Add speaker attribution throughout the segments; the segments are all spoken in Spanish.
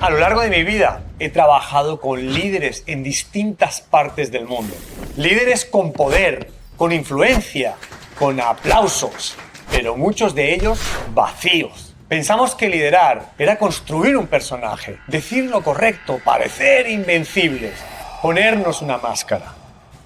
Speaker 1: A lo largo de mi vida he trabajado con líderes en distintas partes del mundo. Líderes con poder, con influencia, con aplausos, pero muchos de ellos vacíos. Pensamos que liderar era construir un personaje, decir lo correcto, parecer invencibles, ponernos una máscara.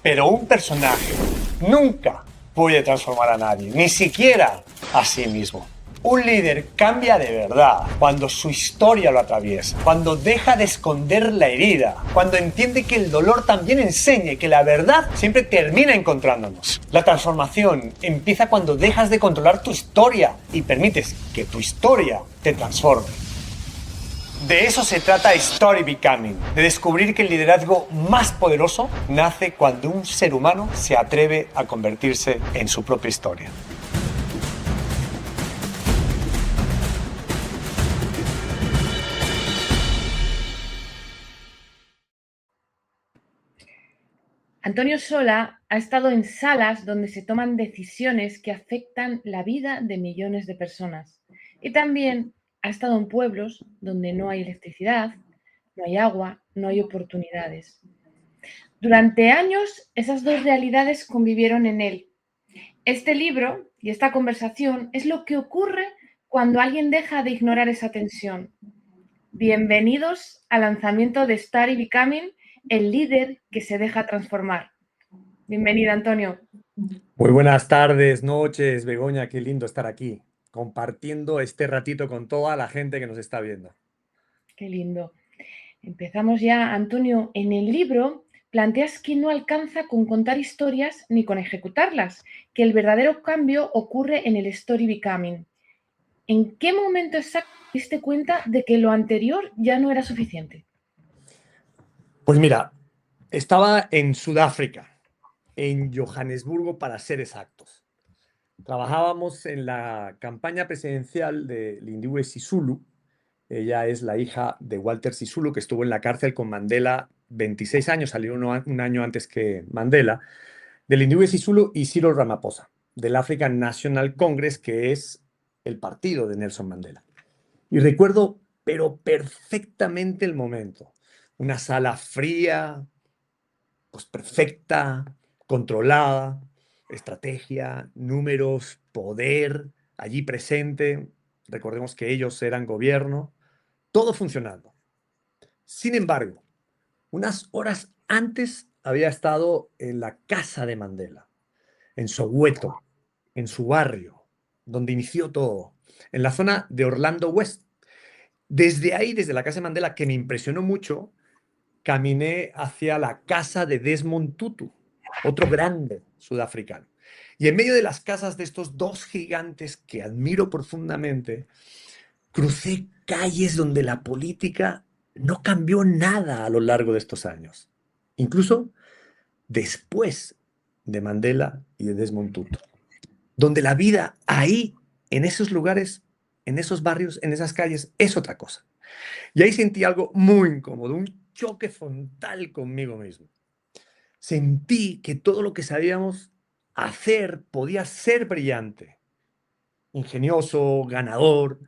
Speaker 1: Pero un personaje nunca puede transformar a nadie, ni siquiera a sí mismo. Un líder cambia de verdad cuando su historia lo atraviesa, cuando deja de esconder la herida, cuando entiende que el dolor también enseña y que la verdad siempre termina encontrándonos. La transformación empieza cuando dejas de controlar tu historia y permites que tu historia te transforme. De eso se trata Story Becoming, de descubrir que el liderazgo más poderoso nace cuando un ser humano se atreve a convertirse en su propia historia.
Speaker 2: Antonio Sola ha estado en salas donde se toman decisiones que afectan la vida de millones de personas. Y también ha estado en pueblos donde no hay electricidad, no hay agua, no hay oportunidades. Durante años, esas dos realidades convivieron en él. Este libro y esta conversación es lo que ocurre cuando alguien deja de ignorar esa tensión. Bienvenidos al lanzamiento de Story Becoming, el líder que se deja transformar. Bienvenido, Antonio.
Speaker 1: Muy buenas tardes, noches, Begoña, qué lindo estar aquí, compartiendo este ratito con toda la gente que nos está viendo.
Speaker 2: Qué lindo. Empezamos ya, Antonio. En el libro planteas que no alcanza con contar historias ni con ejecutarlas, que el verdadero cambio ocurre en el story becoming. ¿En qué momento exacto te diste cuenta de que lo anterior ya no era suficiente?
Speaker 1: Pues mira, estaba en Sudáfrica, en Johannesburgo para ser exactos. Trabajábamos en la campaña presidencial de Lindiwe Sisulu. Ella es la hija de Walter Sisulu, que estuvo en la cárcel con Mandela 26 años, salió un año antes que Mandela, de Lindiwe Sisulu y Cyril Ramaphosa, del African National Congress, que es el partido de Nelson Mandela. Y recuerdo, pero perfectamente el momento. Una sala fría, pues perfecta, controlada, estrategia, números, poder, allí presente. Recordemos que ellos eran gobierno, todo funcionando. Sin embargo, unas horas antes había estado en la casa de Mandela, en Soweto, en su barrio, donde inició todo, en la zona de Orlando West. Desde ahí, desde la casa de Mandela, que me impresionó mucho, caminé hacia la casa de Desmond Tutu, otro grande sudafricano. Y en medio de las casas de estos dos gigantes que admiro profundamente, crucé calles donde la política no cambió nada a lo largo de estos años. Incluso después de Mandela y de Desmond Tutu. Donde la vida ahí, en esos lugares, en esos barrios, en esas calles, es otra cosa. Y ahí sentí algo muy incómodo, un choque frontal conmigo mismo. Sentí que todo lo que sabíamos hacer podía ser brillante, ingenioso, ganador,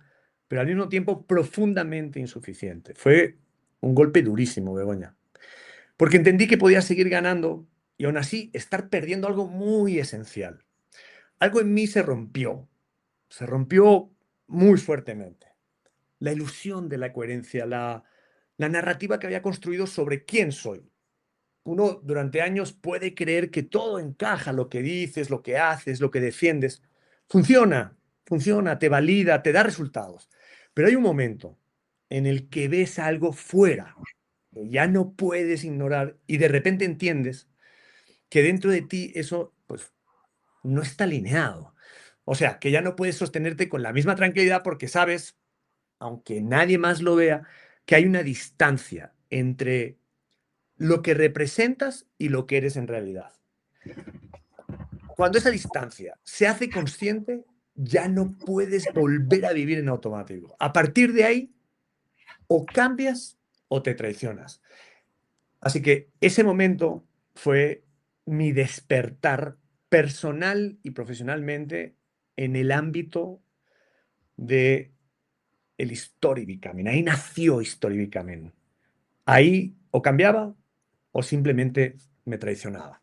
Speaker 1: pero al mismo tiempo profundamente insuficiente. Fue un golpe durísimo, Begoña, porque entendí que podía seguir ganando y aún así estar perdiendo algo muy esencial. Algo en mí se rompió muy fuertemente. La ilusión de la coherencia, la narrativa que había construido sobre quién soy. Uno durante años puede creer que todo encaja, lo que dices, lo que haces, lo que defiendes. Funciona, funciona, te valida, te da resultados. Pero hay un momento en el que ves algo fuera, que ya no puedes ignorar y de repente entiendes que dentro de ti eso pues no está alineado. O sea, que ya no puedes sostenerte con la misma tranquilidad porque sabes, aunque nadie más lo vea, que hay una distancia entre lo que representas y lo que eres en realidad. Cuando esa distancia se hace consciente, ya no puedes volver a vivir en automático. A partir de ahí, o cambias o te traicionas. Así que ese momento fue mi despertar personal y profesionalmente en el ámbito de el Story Becoming. Ahí nació Story Becoming. Ahí o cambiaba o simplemente me traicionaba.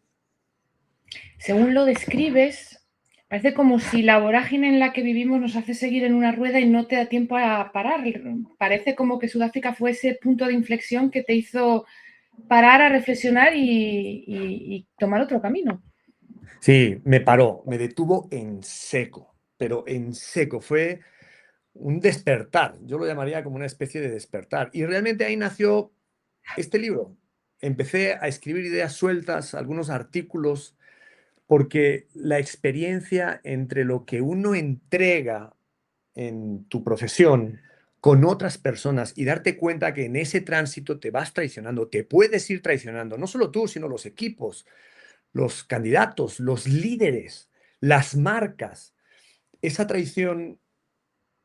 Speaker 2: Según lo describes, parece como si la vorágine en la que vivimos nos hace seguir en una rueda y no te da tiempo a parar. Parece como que Sudáfrica fue ese punto de inflexión que te hizo parar a reflexionar y tomar otro camino.
Speaker 1: Sí, me paró, me detuvo en seco, pero en seco. Fue un despertar. Yo lo llamaría como una especie de despertar. Y realmente ahí nació este libro. Empecé a escribir ideas sueltas, algunos artículos, porque la experiencia entre lo que uno entrega en tu profesión con otras personas y darte cuenta que en ese tránsito te vas traicionando, te puedes ir traicionando, no solo tú, sino los equipos, los candidatos, los líderes, las marcas. Esa traición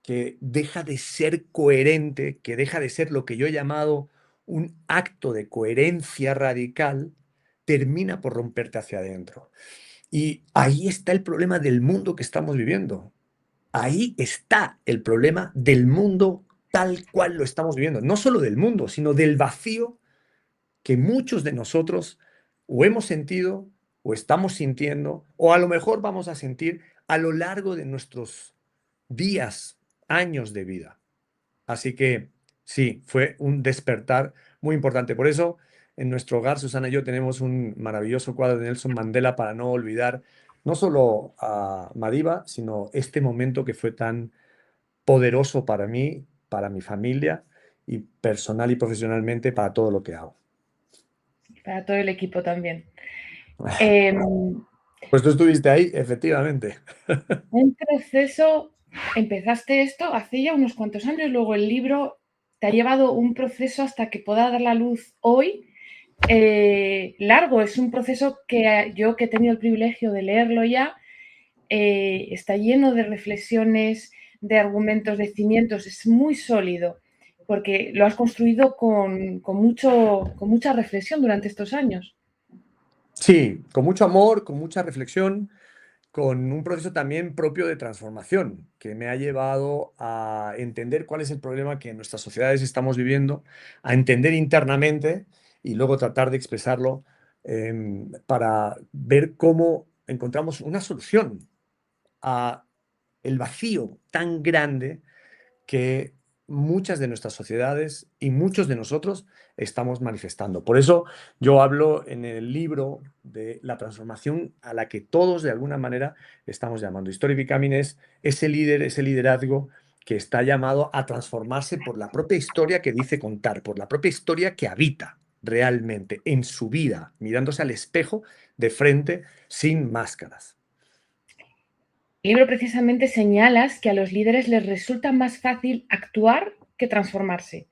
Speaker 1: que deja de ser coherente, que deja de ser lo que yo he llamado un acto de coherencia radical, termina por romperte hacia adentro. Y ahí está el problema del mundo que estamos viviendo. Ahí está el problema del mundo tal cual lo estamos viviendo. No solo del mundo, sino del vacío que muchos de nosotros o hemos sentido o estamos sintiendo o a lo mejor vamos a sentir a lo largo de nuestros días, años de vida. Así que sí, fue un despertar muy importante. Por eso, en nuestro hogar, Susana y yo tenemos un maravilloso cuadro de Nelson Mandela para no olvidar no solo a Madiba, sino este momento que fue tan poderoso para mí, para mi familia y personal y profesionalmente para todo lo que hago.
Speaker 2: Para todo el equipo también. Eh,
Speaker 1: Pues tú estuviste ahí, efectivamente.
Speaker 2: un proceso, empezaste esto hace ya unos cuantos años, luego el libro te ha llevado un proceso hasta que pueda dar la luz hoy. Largo, es un proceso que yo que he tenido el privilegio de leerlo ya, está lleno de reflexiones, de argumentos, de cimientos, es muy sólido, porque lo has construido con mucha reflexión durante estos años.
Speaker 1: Sí, con mucho amor, con mucha reflexión, con un proceso también propio de transformación que me ha llevado a entender cuál es el problema que en nuestras sociedades estamos viviendo, a entender internamente y luego tratar de expresarlo para ver cómo encontramos una solución a el vacío tan grande que muchas de nuestras sociedades y muchos de nosotros estamos manifestando. Por eso yo hablo en el libro de la transformación a la que todos de alguna manera estamos llamando. Story Becoming es ese líder, ese liderazgo que está llamado a transformarse por la propia historia que dice contar, por la propia historia que habita realmente en su vida, mirándose al espejo de frente sin máscaras.
Speaker 2: El libro precisamente señalas que a los líderes les resulta más fácil actuar que transformarse.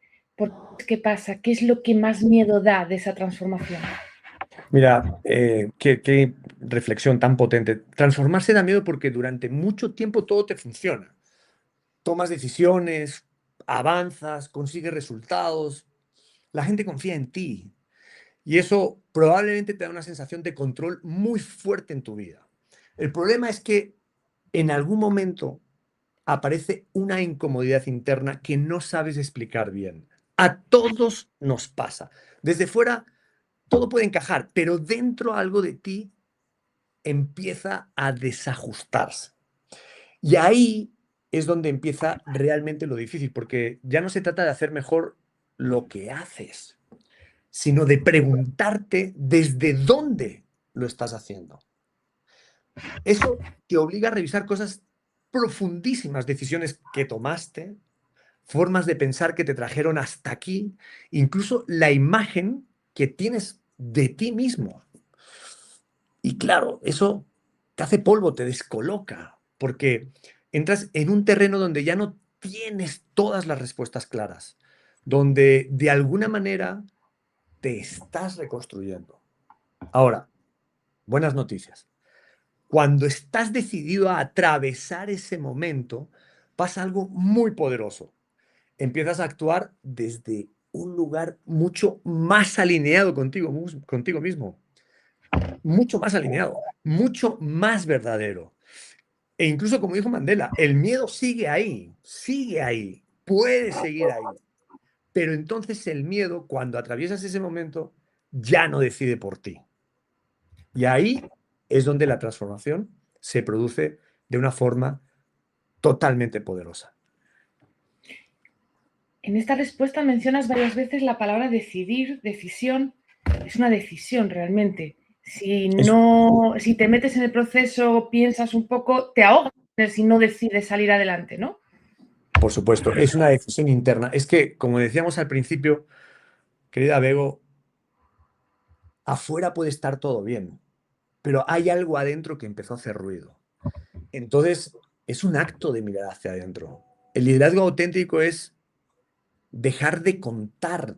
Speaker 2: ¿Qué pasa? ¿Qué es lo que más miedo da de esa transformación?
Speaker 1: Mira, qué reflexión tan potente. Transformarse da miedo porque durante mucho tiempo todo te funciona. Tomas decisiones, avanzas, consigues resultados, la gente confía en ti y eso probablemente te da una sensación de control muy fuerte en tu vida. El problema es que en algún momento aparece una incomodidad interna que no sabes explicar bien. A todos nos pasa. Desde fuera todo puede encajar, pero dentro algo de ti empieza a desajustarse. Y ahí es donde empieza realmente lo difícil, porque ya no se trata de hacer mejor lo que haces, sino de preguntarte desde dónde lo estás haciendo. Eso te obliga a revisar cosas profundísimas, decisiones que tomaste, formas de pensar que te trajeron hasta aquí, incluso la imagen que tienes de ti mismo. Y claro, eso te hace polvo, te descoloca, porque entras en un terreno donde ya no tienes todas las respuestas claras, donde de alguna manera te estás reconstruyendo. Ahora, buenas noticias. Cuando estás decidido a atravesar ese momento, pasa algo muy poderoso. Empiezas a actuar desde un lugar mucho más alineado contigo mismo, mucho más alineado, mucho más verdadero. E incluso como dijo Mandela, el miedo sigue ahí, sigue ahí. puedes seguir ahí. Pero entonces el miedo, cuando atraviesas ese momento, ya no decide por ti. Y ahí es donde la transformación se produce de una forma totalmente poderosa.
Speaker 2: En esta respuesta mencionas varias veces la palabra decidir, decisión. Es una decisión realmente. Si te metes en el proceso, piensas un poco, te ahogas si no decides salir adelante, ¿no?
Speaker 1: Por supuesto, es una decisión interna. Es que, como decíamos al principio, querida Bego, afuera puede estar todo bien, pero hay algo adentro que empezó a hacer ruido. Entonces, es un acto de mirar hacia adentro. El liderazgo auténtico es dejar de contar,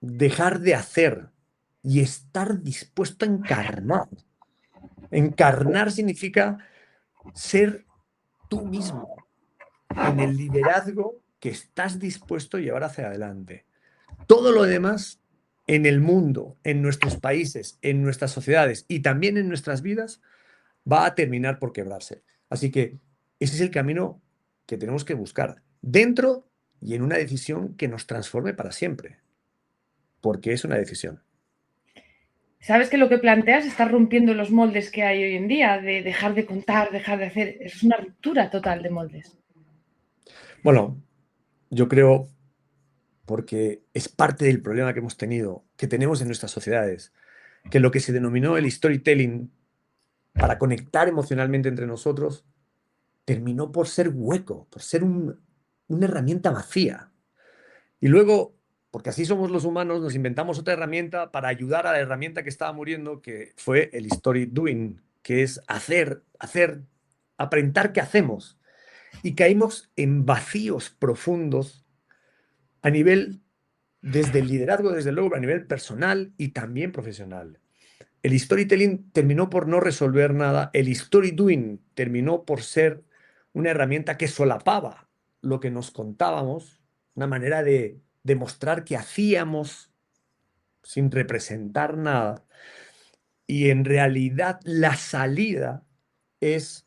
Speaker 1: dejar de hacer y estar dispuesto a encarnar. Encarnar significa ser tú mismo en el liderazgo que estás dispuesto a llevar hacia adelante. Todo lo demás en el mundo, en nuestros países, en nuestras sociedades y también en nuestras vidas va a terminar por quebrarse. Así que ese es el camino que tenemos que buscar dentro y en una decisión que nos transforme para siempre, porque es una decisión.
Speaker 2: Sabes que lo que planteas está rompiendo los moldes que hay hoy en día, de dejar de contar, dejar de hacer. Es una ruptura total de moldes.
Speaker 1: Bueno, yo creo, porque es parte del problema que hemos tenido, que tenemos en nuestras sociedades, que lo que se denominó el storytelling para conectar emocionalmente entre nosotros terminó por ser hueco, por ser una herramienta vacía. Y luego, porque así somos los humanos, nos inventamos otra herramienta para ayudar a la herramienta que estaba muriendo, que fue el story doing, que es hacer, aparentar que hacemos. Y caímos en vacíos profundos a nivel, desde el liderazgo, desde luego, a nivel personal y también profesional. El storytelling terminó por no resolver nada, el story doing terminó por ser una herramienta que solapaba lo que nos contábamos, una manera de demostrar que hacíamos sin representar nada. Y en realidad la salida es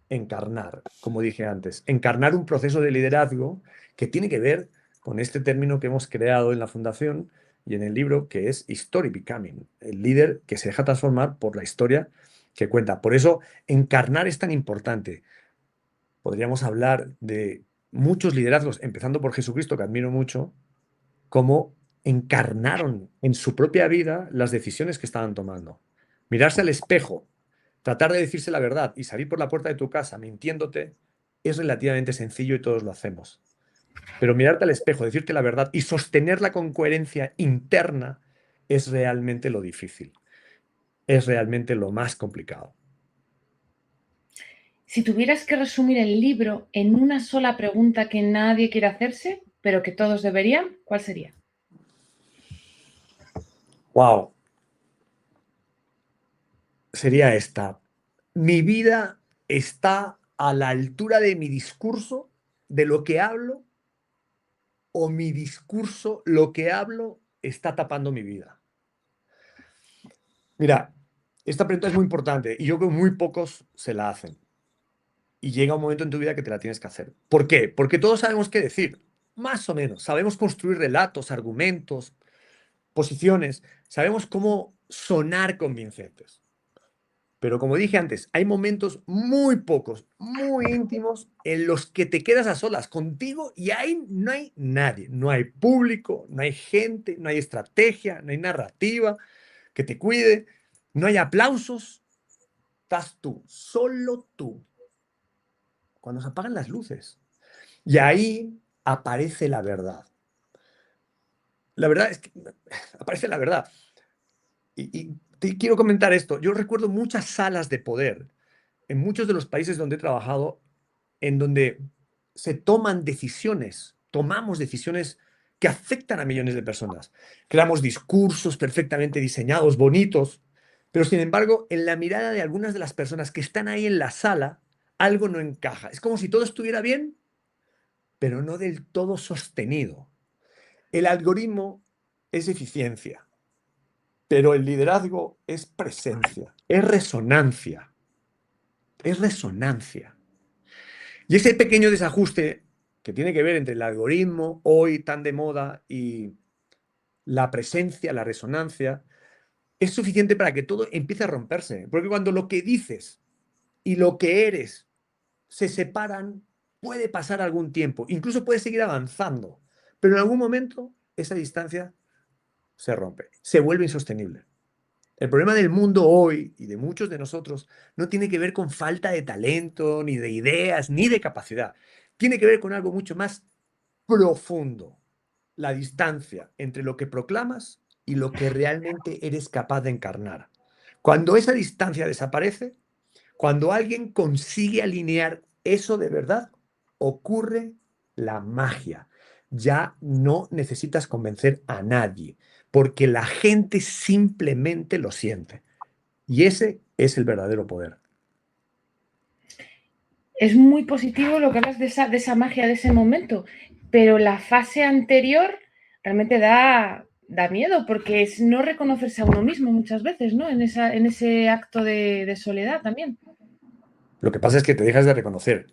Speaker 1: encarnar, como dije antes, encarnar un proceso de liderazgo que tiene que ver con este término que hemos creado en la fundación y en el libro, que es Story Becoming, el líder que se deja transformar por la historia que cuenta. Por eso, encarnar es tan importante. Podríamos hablar de muchos liderazgos, empezando por Jesucristo, que admiro mucho, cómo encarnaron en su propia vida las decisiones que estaban tomando. Mirarse al espejo, tratar de decirse la verdad y salir por la puerta de tu casa mintiéndote es relativamente sencillo y todos lo hacemos. Pero mirarte al espejo, decirte la verdad y sostenerla con coherencia interna es realmente lo difícil. Es realmente lo más complicado.
Speaker 2: Si tuvieras que resumir el libro en una sola pregunta que nadie quiere hacerse, pero que todos deberían, ¿cuál sería?
Speaker 1: Wow. Sería esta. Mi vida está a la altura de mi discurso, de lo que hablo, o mi discurso, lo que hablo, está tapando mi vida. Mira, esta pregunta es muy importante y yo creo que muy pocos se la hacen. Y llega un momento en tu vida que te la tienes que hacer. ¿Por qué? Porque todos sabemos qué decir, más o menos. Sabemos construir relatos, argumentos, posiciones. Sabemos cómo sonar convincentes. Pero como dije antes, hay momentos muy pocos, muy íntimos, en los que te quedas a solas contigo y ahí no hay nadie. No hay público, no hay gente, no hay estrategia, no hay narrativa que te cuide, no hay aplausos. Estás tú, solo tú. Cuando se apagan las luces. Y ahí aparece la verdad. La verdad es que aparece la verdad. Y te quiero comentar esto. Yo recuerdo muchas salas de poder en muchos de los países donde he trabajado, en donde se toman decisiones, tomamos decisiones que afectan a millones de personas. Creamos discursos perfectamente diseñados, bonitos, pero sin embargo, en la mirada de algunas de las personas que están ahí en la sala, algo no encaja. Es como si todo estuviera bien, pero no del todo sostenido. El algoritmo es eficiencia, pero el liderazgo es presencia, es resonancia, es resonancia. Y ese pequeño desajuste que tiene que ver entre el algoritmo hoy tan de moda y la presencia, la resonancia, es suficiente para que todo empiece a romperse. Porque cuando lo que dices y lo que eres se separan, puede pasar algún tiempo, incluso puedes seguir avanzando, pero en algún momento esa distancia se rompe, se vuelve insostenible. El problema del mundo hoy y de muchos de nosotros no tiene que ver con falta de talento, ni de ideas, ni de capacidad. Tiene que ver con algo mucho más profundo, la distancia entre lo que proclamas y lo que realmente eres capaz de encarnar. Cuando esa distancia desaparece, cuando alguien consigue alinear eso de verdad, ocurre la magia. Ya no necesitas convencer a nadie, porque la gente simplemente lo siente. Y ese es el verdadero poder.
Speaker 2: Es muy positivo lo que hablas de esa magia de ese momento, pero la fase anterior realmente da miedo, porque es no reconocerse a uno mismo muchas veces, ¿no? En ese acto de soledad también.
Speaker 1: Lo que pasa es que te dejas de reconocer.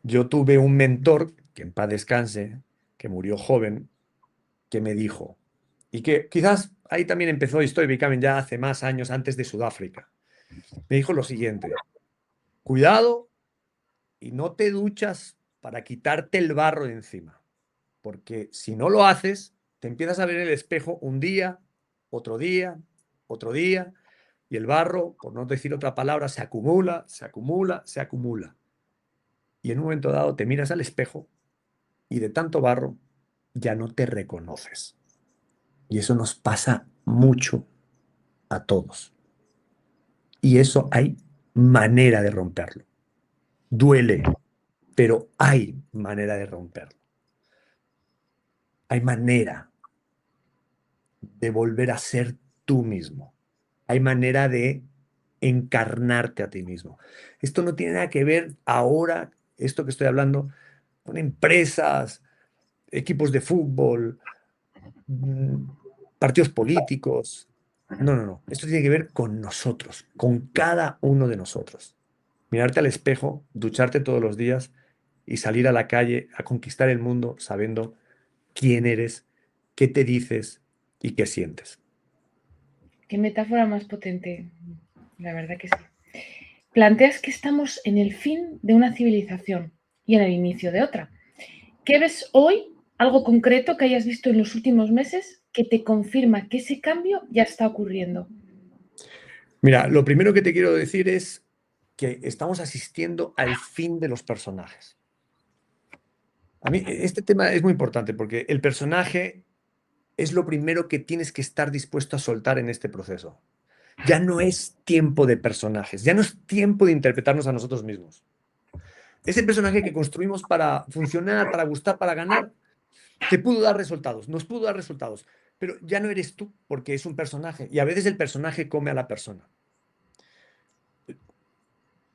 Speaker 1: Yo tuve un mentor, que en paz descanse, que murió joven, que me dijo, y que quizás ahí también empezó Story Becoming ya hace más años antes de Sudáfrica. Me dijo lo siguiente: cuidado y no te duchas para quitarte el barro de encima, porque si no lo haces, te empiezas a ver en el espejo un día, otro día, otro día, y el barro, por no decir otra palabra, se acumula, se acumula, se acumula. Y en un momento dado te miras al espejo y de tanto barro ya no te reconoces. Y eso nos pasa mucho a todos. Y eso hay manera de romperlo. Duele, pero hay manera de romperlo. Hay manera de volver a ser tú mismo. Hay manera de encarnarte a ti mismo. Esto no tiene nada que ver ahora, esto que estoy hablando, con empresas, equipos de fútbol, mm, partidos políticos. No, no, no. Esto tiene que ver con nosotros, con cada uno de nosotros. Mirarte al espejo, ducharte todos los días y salir a la calle a conquistar el mundo sabiendo quién eres, qué te dices y qué sientes.
Speaker 2: Qué metáfora más potente, la verdad que sí. Planteas que estamos en el fin de una civilización y en el inicio de otra. ¿Qué ves hoy, algo concreto que hayas visto en los últimos meses que te confirma que ese cambio ya está ocurriendo?
Speaker 1: Mira, lo primero que te quiero decir es que estamos asistiendo al fin de los personajes. A mí este tema es muy importante porque el personaje es lo primero que tienes que estar dispuesto a soltar en este proceso. Ya no es tiempo de personajes, ya no es tiempo de interpretarnos a nosotros mismos. Ese personaje que construimos para funcionar, para gustar, para ganar, te pudo dar resultados, nos pudo dar resultados, pero ya no eres tú porque es un personaje y a veces el personaje come a la persona.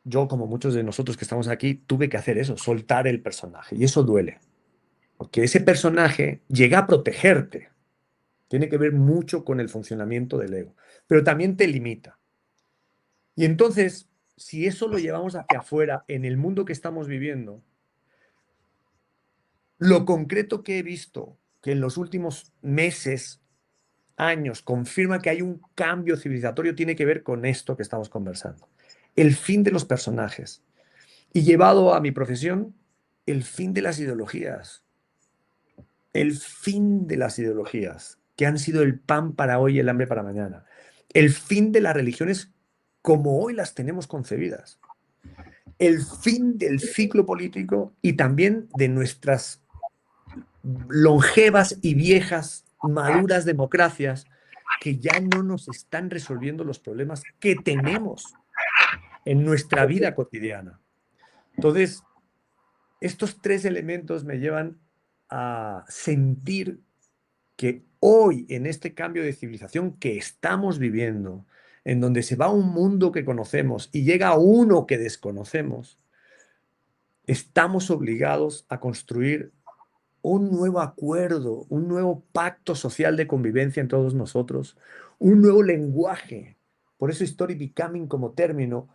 Speaker 1: Yo, como muchos de nosotros que estamos aquí, tuve que hacer eso, soltar el personaje y eso duele, porque ese personaje llega a protegerte, tiene que ver mucho con el funcionamiento del ego, pero también te limita. Y entonces, si eso lo llevamos hacia afuera en el mundo que estamos viviendo, lo concreto que he visto que en los últimos meses, años, confirma que hay un cambio civilizatorio tiene que ver con esto que estamos conversando. El fin de los personajes. Y llevado a mi profesión, el fin de las ideologías. El fin de las ideologías, que han sido el pan para hoy y el hambre para mañana. El fin de las religiones como hoy las tenemos concebidas. El fin del ciclo político y también de nuestras longevas y viejas, maduras democracias que ya no nos están resolviendo los problemas que tenemos en nuestra vida cotidiana. Entonces, estos tres elementos me llevan a sentir que hoy, en este cambio de civilización que estamos viviendo, en donde se va un mundo que conocemos y llega uno que desconocemos, estamos obligados a construir un nuevo acuerdo, un nuevo pacto social de convivencia en todos nosotros, un nuevo lenguaje. Por eso Story Becoming como término,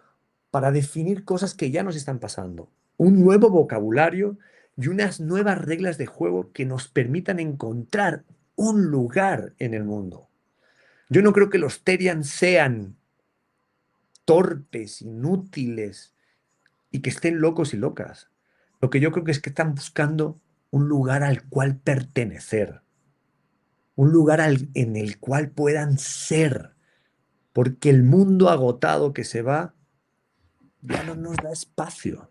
Speaker 1: para definir cosas que ya nos están pasando. Un nuevo vocabulario y unas nuevas reglas de juego que nos permitan encontrar un lugar en el mundo. Yo no creo que los Terian sean torpes, inútiles y que estén locos y locas. Lo que yo creo que es que están buscando un lugar al cual pertenecer, un lugar en el cual puedan ser, porque el mundo agotado que se va ya no nos da espacio.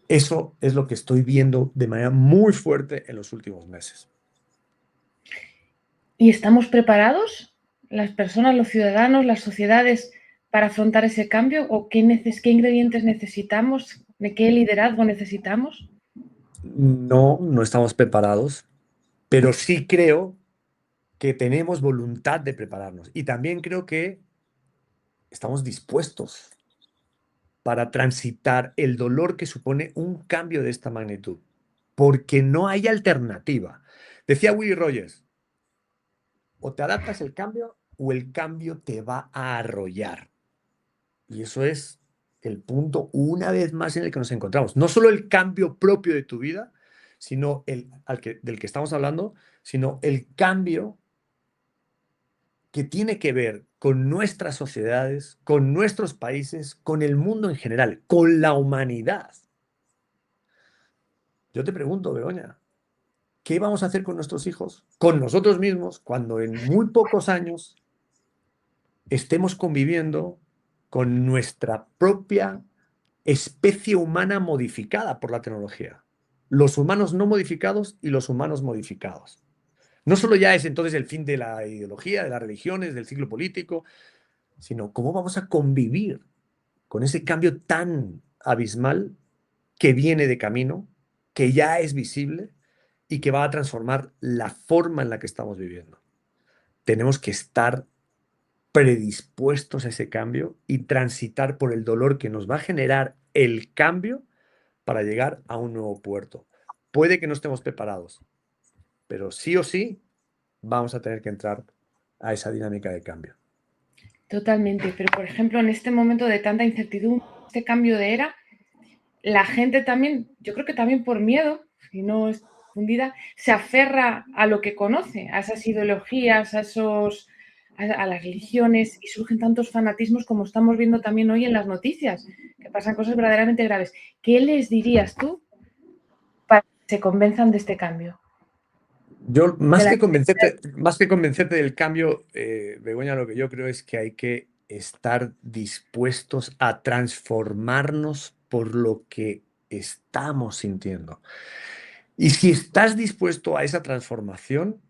Speaker 1: Eso es lo que estoy viendo de manera muy fuerte en los últimos meses.
Speaker 2: ¿Y estamos preparados, las personas, los ciudadanos, las sociedades, para afrontar ese cambio? ¿O qué ingredientes necesitamos? ¿De qué liderazgo necesitamos?
Speaker 1: No, no estamos preparados, pero sí creo que tenemos voluntad de prepararnos y también creo que estamos dispuestos para transitar el dolor que supone un cambio de esta magnitud, porque no hay alternativa. Decía Willy Rogers, o te adaptas al cambio o el cambio te va a arrollar. Y eso es el punto una vez más en el que nos encontramos. No solo el cambio propio de tu vida, sino del que estamos hablando, sino el cambio que tiene que ver con nuestras sociedades, con nuestros países, con el mundo en general, con la humanidad. Yo te pregunto, Begoña, ¿qué vamos a hacer con nuestros hijos, con nosotros mismos, cuando en muy pocos años estemos conviviendo con nuestra propia especie humana modificada por la tecnología? Los humanos no modificados y los humanos modificados. No solo ya es entonces el fin de la ideología, de las religiones, del ciclo político, sino cómo vamos a convivir con ese cambio tan abismal que viene de camino, que ya es visible y que va a transformar la forma en la que estamos viviendo. Tenemos que estar predispuestos a ese cambio y transitar por el dolor que nos va a generar el cambio para llegar a un nuevo puerto. Puede que no estemos preparados, pero sí o sí vamos a tener que entrar a esa dinámica de cambio.
Speaker 2: Totalmente, pero por ejemplo, en este momento de tanta incertidumbre, este cambio de era, la gente también, yo creo que también por miedo, si no es confundida, se aferra a lo que conoce, a esas ideologías, a las religiones, y surgen tantos fanatismos como estamos viendo también hoy en las noticias, que pasan cosas verdaderamente graves. ¿Qué les dirías tú para que se convenzan de este cambio?
Speaker 1: Yo,
Speaker 2: De la
Speaker 1: más que convencerte del cambio, Begoña, lo que yo creo es que hay que estar dispuestos a transformarnos por lo que estamos sintiendo. Y si estás dispuesto a esa transformación,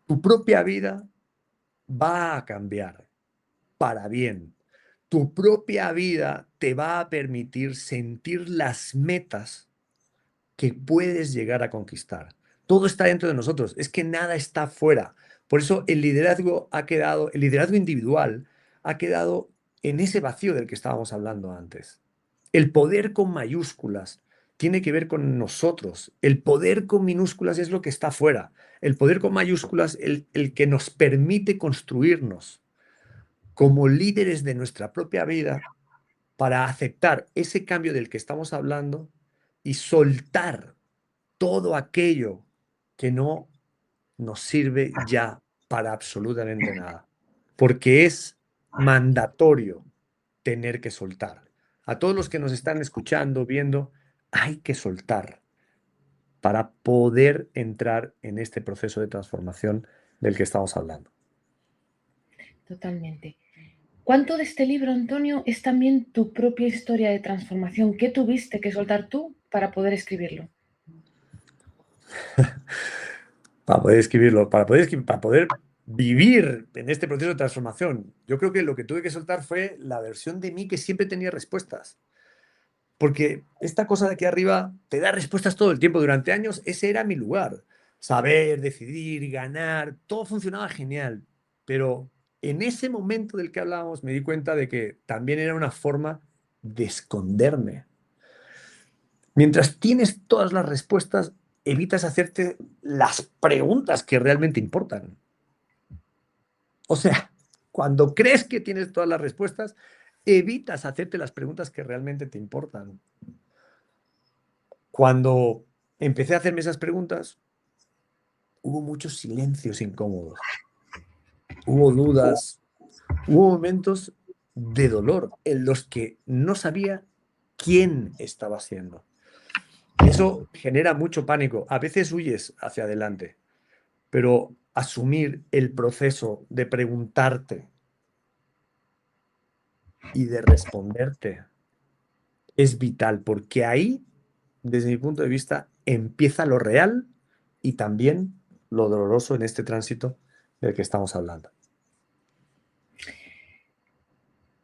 Speaker 1: tu propia vida va a cambiar para bien. Tu propia vida te va a permitir sentir las metas que puedes llegar a conquistar. Todo está dentro de nosotros, es que nada está fuera. Por eso el liderazgo individual ha quedado en ese vacío del que estábamos hablando antes. El poder con mayúsculas tiene que ver con nosotros. El poder con minúsculas es lo que está fuera. El poder con mayúsculas, el que nos permite construirnos como líderes de nuestra propia vida para aceptar ese cambio del que estamos hablando y soltar todo aquello que no nos sirve ya para absolutamente nada. Porque es mandatorio tener que soltar. A todos los que nos están escuchando, viendo, hay que soltar para poder entrar en este proceso de transformación del que estamos hablando.
Speaker 2: Totalmente. ¿Cuánto de este libro, Antonio, es también tu propia historia de transformación? ¿Qué tuviste que soltar tú para poder escribirlo?
Speaker 1: Para poder escribirlo, para poder vivir en este proceso de transformación. Yo creo que lo que tuve que soltar fue la versión de mí que siempre tenía respuestas. Porque esta cosa de aquí arriba te da respuestas todo el tiempo. Durante años ese era mi lugar. Saber, decidir, ganar, todo funcionaba genial. Pero en ese momento del que hablábamos me di cuenta de que también era una forma de esconderme. Mientras tienes todas las respuestas, evitas hacerte las preguntas que realmente importan. O sea, cuando crees que tienes todas las respuestas, evitas hacerte las preguntas que realmente te importan. Cuando empecé a hacerme esas preguntas, hubo muchos silencios incómodos, hubo dudas, hubo momentos de dolor en los que no sabía quién estaba siendo. Eso genera mucho pánico. A veces huyes hacia adelante, pero asumir el proceso de preguntarte y de responderte es vital, porque ahí, desde mi punto de vista, empieza lo real y también lo doloroso en este tránsito del que estamos hablando.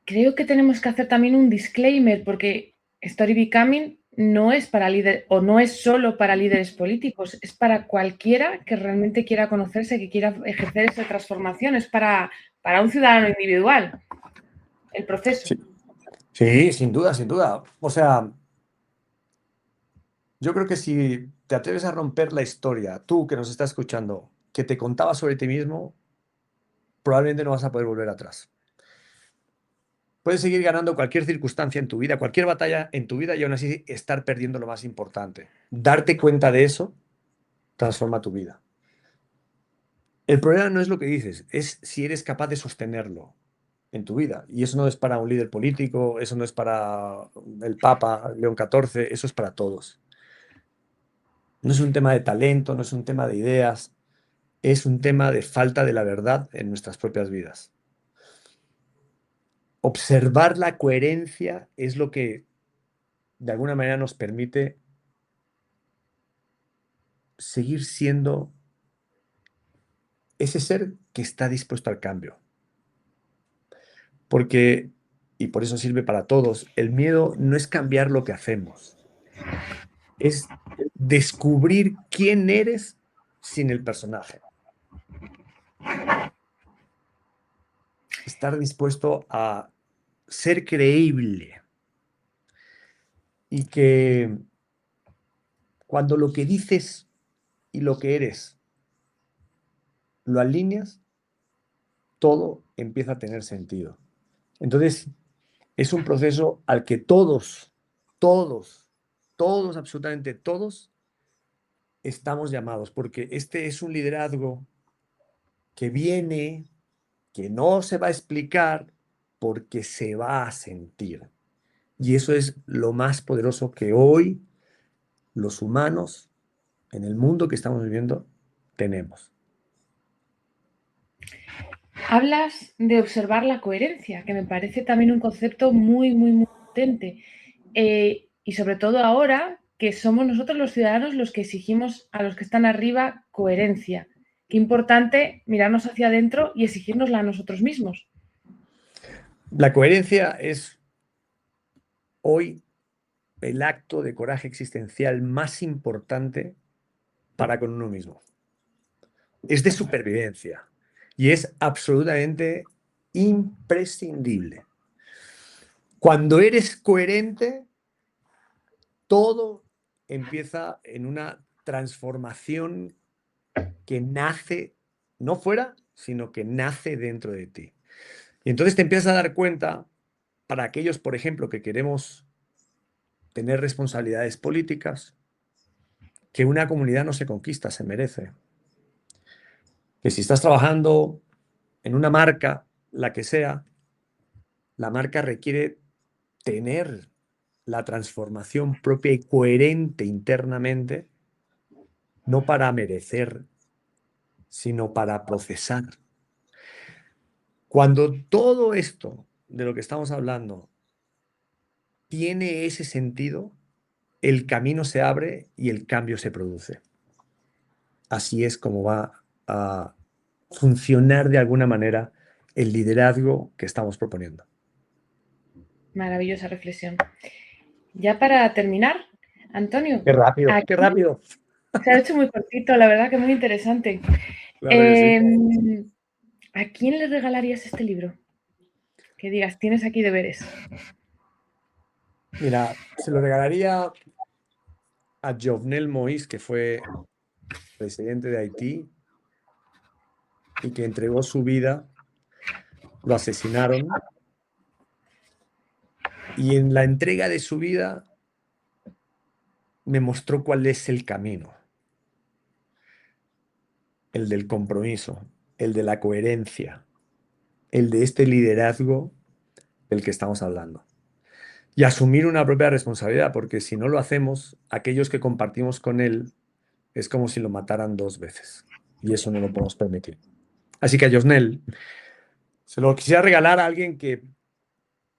Speaker 2: Creo que tenemos que hacer también un disclaimer, porque Story Becoming no es para líderes, o no es solo para líderes políticos, es para cualquiera que realmente quiera conocerse, que quiera ejercer esa transformación, es para un ciudadano individual, el proceso.
Speaker 1: Sí. Sí, sin duda, sin duda. O sea, yo creo que si te atreves a romper la historia, tú que nos estás escuchando, que te contaba sobre ti mismo, probablemente no vas a poder volver atrás. Puedes seguir ganando cualquier circunstancia en tu vida, cualquier batalla en tu vida y aún así estar perdiendo lo más importante. Darte cuenta de eso transforma tu vida. El problema no es lo que dices, es si eres capaz de sostenerlo en tu vida. Y eso no es para un líder político, eso no es para el Papa León XIV, eso es para todos. No es un tema de talento, no es un tema de ideas, es un tema de falta de la verdad en nuestras propias vidas. Observar la coherencia es lo que de alguna manera nos permite seguir siendo ese ser que está dispuesto al cambio. Porque, y por eso sirve para todos, el miedo no es cambiar lo que hacemos, es descubrir quién eres sin el personaje. Estar dispuesto a ser creíble y que cuando lo que dices y lo que eres lo alineas, todo empieza a tener sentido. Entonces, es un proceso al que todos, absolutamente todos, estamos llamados, porque este es un liderazgo que viene, que no se va a explicar, porque se va a sentir. Y eso es lo más poderoso que hoy los humanos, en el mundo que estamos viviendo, tenemos.
Speaker 2: Hablas de observar la coherencia, que me parece también un concepto muy, muy, muy potente. Y sobre todo ahora que somos nosotros los ciudadanos los que exigimos a los que están arriba coherencia. Qué importante mirarnos hacia adentro y exigirnosla a nosotros mismos.
Speaker 1: La coherencia es hoy el acto de coraje existencial más importante para con uno mismo. Es de supervivencia y es absolutamente imprescindible. Cuando eres coherente, todo empieza en una transformación que nace no fuera, sino que nace dentro de ti. Y entonces te empiezas a dar cuenta, para aquellos, por ejemplo, que queremos tener responsabilidades políticas, que una comunidad no se conquista, se merece. Que si estás trabajando en una marca, la que sea, la marca requiere tener la transformación propia y coherente internamente, no para merecer, sino para procesar. Cuando todo esto de lo que estamos hablando tiene ese sentido, el camino se abre y el cambio se produce. Así es como va a funcionar de alguna manera el liderazgo que estamos proponiendo.
Speaker 2: Maravillosa reflexión. Ya para terminar, Antonio,
Speaker 1: Qué rápido, qué
Speaker 2: aquí
Speaker 1: rápido.
Speaker 2: se ha hecho muy cortito, la verdad que muy interesante.
Speaker 1: Claro que sí.
Speaker 2: ¿A quién le regalarías este libro? Que digas, tienes aquí deberes.
Speaker 1: Mira, se lo regalaría a Jovenel Moïse, que fue presidente de Haití y que entregó su vida, lo asesinaron y en la entrega de su vida me mostró cuál es el camino, el del compromiso, el de la coherencia, el de este liderazgo del que estamos hablando. Y asumir una propia responsabilidad, porque si no lo hacemos, aquellos que compartimos con él es como si lo mataran 2 veces. Y eso no lo podemos permitir. Así que a Josnel se lo quisiera regalar a alguien que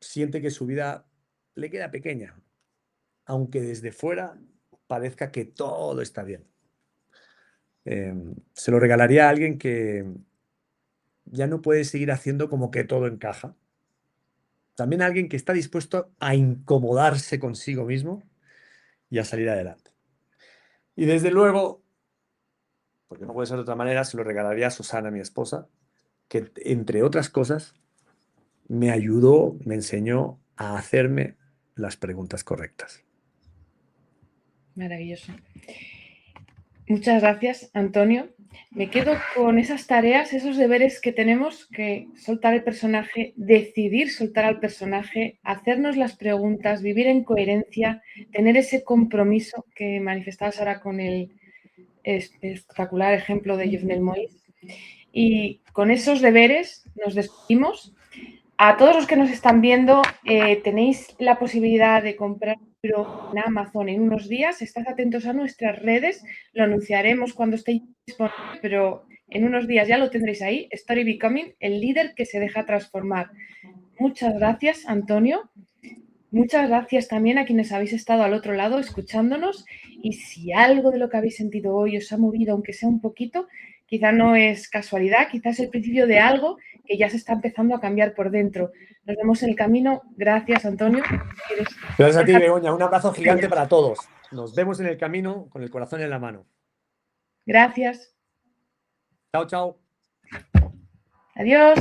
Speaker 1: siente que su vida le queda pequeña, aunque desde fuera parezca que todo está bien. Se lo regalaría a alguien que ya no puede seguir haciendo como que todo encaja. También a alguien que está dispuesto a incomodarse consigo mismo y a salir adelante. Y desde luego, porque no puede ser de otra manera, se lo regalaría a Susana, mi esposa, que entre otras cosas me ayudó, me enseñó a hacerme las preguntas correctas.
Speaker 2: Maravilloso. Muchas gracias, Antonio. Me quedo con esas tareas, esos deberes que tenemos que soltar el personaje, decidir soltar al personaje, hacernos las preguntas, vivir en coherencia, tener ese compromiso que manifestabas ahora con el espectacular ejemplo de Jovenel Moïse. Y con esos deberes nos despedimos. A todos los que nos están viendo, tenéis la posibilidad de comprar en Amazon en unos días. Estad atentos a nuestras redes, lo anunciaremos cuando esté disponible, pero en unos días ya lo tendréis ahí. Story Becoming, el líder que se deja transformar. Muchas gracias, Antonio. Muchas gracias también a quienes habéis estado al otro lado escuchándonos, y si algo de lo que habéis sentido hoy os ha movido, aunque sea un poquito, quizá no es casualidad, quizás es el principio de algo que ya se está empezando a cambiar por dentro. Nos vemos en el camino. Gracias, Antonio.
Speaker 1: Gracias a ti, Begoña. Un abrazo gigante para todos. Nos vemos en el camino con el corazón en la mano.
Speaker 2: Gracias.
Speaker 1: Chao, chao.
Speaker 2: Adiós.